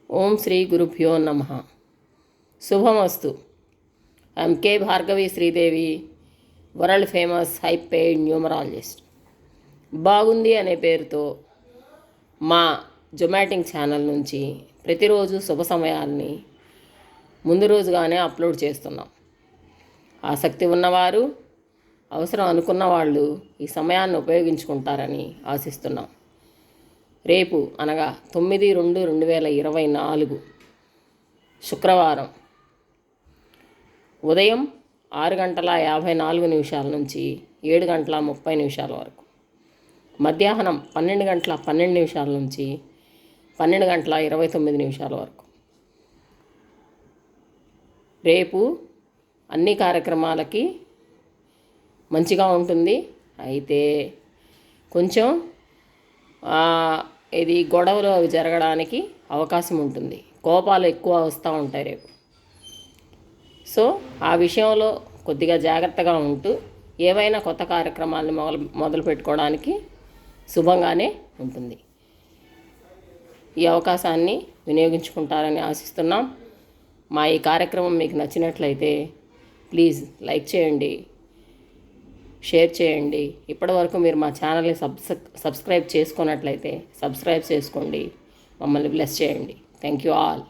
ఓం శ్రీ గురుభ్యో నమః. శుభమస్తు. I'm K Bhargavi Sridevi, world famous high paid numerologist. బాగుంది అనే పేరుతో మా జొమాటింగ్ ఛానల్ నుంచి ప్రతిరోజు శుభ సమయాల్ని ముందు రోజుగానే అప్లోడ్ చేస్తున్నాం. ఆసక్తి ఉన్నవారు, అవసరం అనుకున్న వాళ్ళు ఈ సమయాన్ని ఉపయోగించుకుంటారని ఆశిస్తున్నాం. రేపు అనగా 9/2/2024 శుక్రవారం ఉదయం 6:54 నుంచి 7:30 వరకు, మధ్యాహ్నం 12:12 నుంచి 12:29 వరకు. రేపు అన్ని కార్యక్రమాలకి మంచిగా ఉంటుంది. అయితే కొంచెం ఇది గొడవలు అవి జరగడానికి అవకాశం ఉంటుంది. కోపాలు ఎక్కువ వస్తూ ఉంటాయి రేపు. సో ఆ విషయంలో కొద్దిగా జాగ్రత్తగా ఉంటూ ఏవైనా కొత్త కార్యక్రమాలను మొదలు పెట్టుకోవడానికి శుభంగానే ఉంటుంది. ఈ అవకాశాన్ని వినియోగించుకుంటారని ఆశిస్తున్నాం. మా ఈ కార్యక్రమం మీకు నచ్చినట్లయితే ప్లీజ్ లైక్ చేయండి, షేర్ చేయండి. ఇప్పటివరకు మీరు మా ఛానల్ని సబ్స్క్రైబ్ చేసుకున్నట్లయితే సబ్స్క్రైబ్ చేసుకోండి. మమ్మల్ని బ్లెస్ చేయండి. Thank you all.